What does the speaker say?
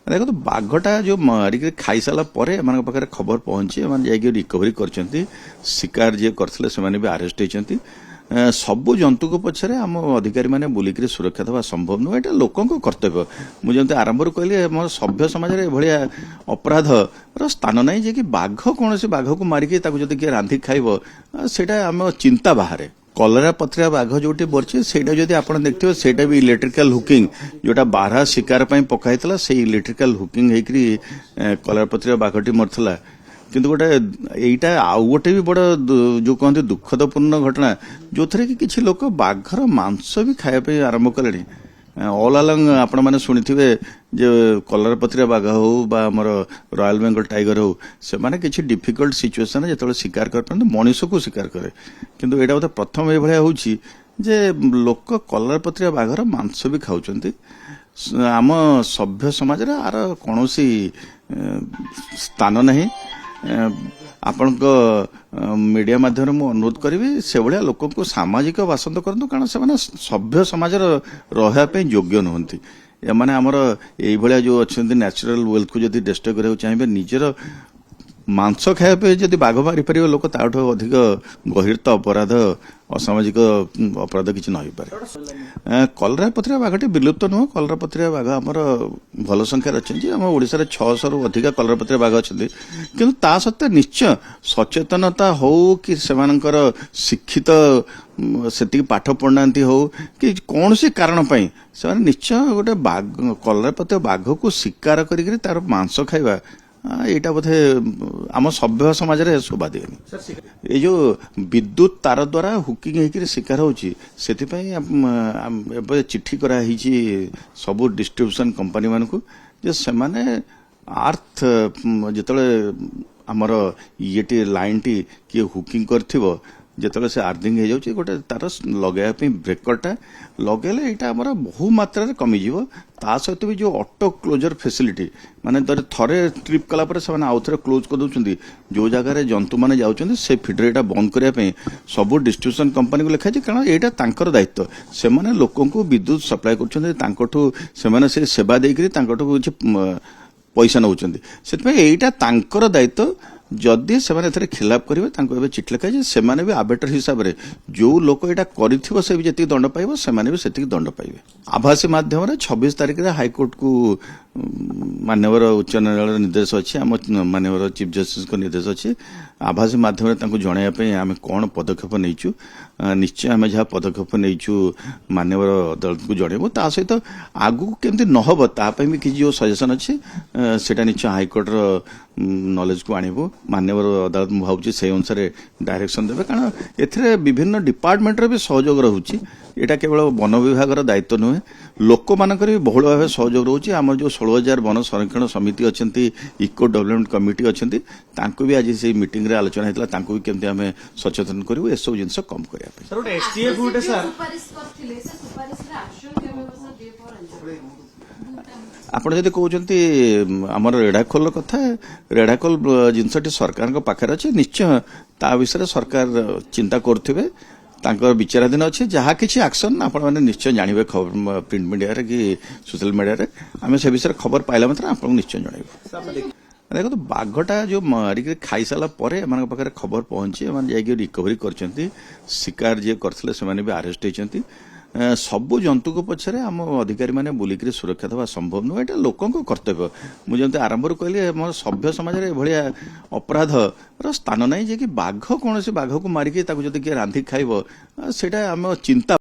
देखो तो बाघटा जो मारिक खाई सारा पर एम पाखे खबर पहुंची एम जा रिकवरी कर शिकार जी करते से भी अरेस्ट होती सबु जंतु को पछरे आम अधिकारी मैंने बुलिक सुरक्षा देवा संभव नुह एटा लोकों कर्तव्य मुझे आरंभ कहली आम सभ्य समाज में भाया अपराध स्थान ना जे कि बाघ कौन से बाघ को मारिक जब किए रांधि खाइब सेटा आम चिंता बाहर कलरा पत्रिया बाघ जो बरछे सेटा जदि आपण देखिए सेटा भी इलेक्ट्रिकल हुकिंग जोटा बारहा शिकार पकाई से इलेक्ट्रिकल हुकिंग होकरी कलरा पत्रिया बाघटी मरला किंतु गोटे यहीटा आउ गोटे भी बड़ जो कहते दुखदपूर्ण घटना जो थे कि किसी लोक बाघर मांस भी खायापी आरंभ कले ऑल अलंग आपण मैंने शुणी थे जो कलर पत्रिया बाघ हो आमर रॉयल बेंगल टाइगर हो से माने किसी डिफिकल्ट सिचुएशन जो शिकार कर मनीष को शिकार करे किंतु एटा बोधे प्रथम ये भाया होची जे लोक कलर पत्रिया बाघर मांस भी खाऊचंती आम सभ्य समाज रे आर कौनसी स्थान नहीं आपण मीडिया माध्यम मु अनुरोध करी से भाया लोक को सामाजिक बासंद करूँ कारण से सभ्य समाज रहा योग्य नुहति एमाने आमर ये जो अच्छा नेचुरल वेल्थ को जब डिस्ट्रय करा चाहिए निजर मांस खायापे जदि बाघ मारी पार लोक ताठू अधिक गहिरता अपराध असामाजिक अपराध किसी न पारे कलरा पत्रिया बाघटी विलुप्त नुह कलरा पत्रिया बाघ आमर भल संख्यार अच्छे आम ओडिशा 600 रु अधिक कलरा पत्रिया बाघ अच्छा किंतु ता सत्ते निश्चय सचेतनता हो कि सेमानकर शिक्षित से पाठ पढ़ना हो कि कौन सी कारण पाई से निश्चय गोटे बाघ कलरा पत्रिया बाघ को शिकार करी तार मांस खाइबा यहाँ बोधे आम सभ्य समाज रे शोभा दिएनि ये जो विद्युत तार द्वारा हुकिंग होकर शिकार होची चिट्ठी करा सबू डिस्ट्रीब्यूशन कंपनी मान को जे से माने अर्थ जिते आमर ये लाइन टी किए हुकिंग कर जिते से आर्थिंग हो जाए गोटे तार लगे ब्रेकरटा लगेले यहाँ आम बहु मात्रा कमिज ता सहित भी जो ऑटो क्लोजर फैसिलिटी माने थरे ट्रिप कलापर से आउ थे क्लोज कर दौरान जो जगार जंतु मैंने जाऊँ से फिडर यहाँ बंद करने सब डिस्ट्रीब्यूशन कंपनी को लिखाई कारण यहाँ तांकर दायित्व से लोक विद्युत सप्लाय कर सेवा देकर किसी पैसा नौ से दायित्व जदि से खिलाफ करेंगे चिठी लिखा से भी आबेटर हिसाब से जो लोक यहाँ कर से भी जी दंड पाइब से भी दंड पाइबे आभासी माध्यम 26 तारिख में हाईकोर्ट को माननीय उच्च न्यायालय निर्देश अच्छी आम माननीय चीफ जस्टिस निर्देश अच्छी आभासी माध्यम जनवाई आम कौन पदक्षेप नहींचु निश्चय आम जहाँ पदक्षेप नहींचु माननीय अदालत को जनइबू ता सहित आगू केमती नहब तापाई भी किसी जो सजेसन अच्छी से निश्चय हाईकोर्टर नॉलेज को आणबू माननीय अदालत मुझे भावी से अनुसार डायरेक्शन देवे कारण एथिरे विभिन्न डिपार्टमेंट भी सहयोग रोचे यहाँ केवल वन विभाग दायित्व नुहे लोक मानकर भी बहुल भाव सहयोग रोचे आम जो 16,000 वन संरक्षण समिति अच्छा इको डेवलपमेंट कमिटी अच्छा भी आज से मीटिंग रे आलोचना होता भी केमती आम सचेतन करूँ ये सब जिन कम करने आप जब कहते आम रेढ़ाखोल कथा रेढ़ाखोल जिनसटी सरकार पाखे अच्छे निश्चय ता विषय सरकार चिंता करुवे विचाराधीन अच्छे जहाँ किसी एक्शन आपण मैंने निश्चय जानवे खबर प्रिंट मीडिया रे कि सोशल मीडिया रे आम से विषय खबर पाइला मात्र आपको निश्चय जनइबू देखो तो बाघटा जो मारिक खाई सारा पर एम पाखे खबर पहुंची एम जा रिकवरी कर शिकार जी करते से भी अरेस्ट होती सबु जंतु को पछरे आम अधिकारी मैंने बुलिक सुरक्षा देवा संभव नुह एटा लोकों कर्तव्य मुझे आरंभ कहली आम सभ्य समाज में भाया अपराध स्थान ना जे कि बाघ कौन से बाघ को मारिक जब किए रांधि खाइब सेटा आम चिंता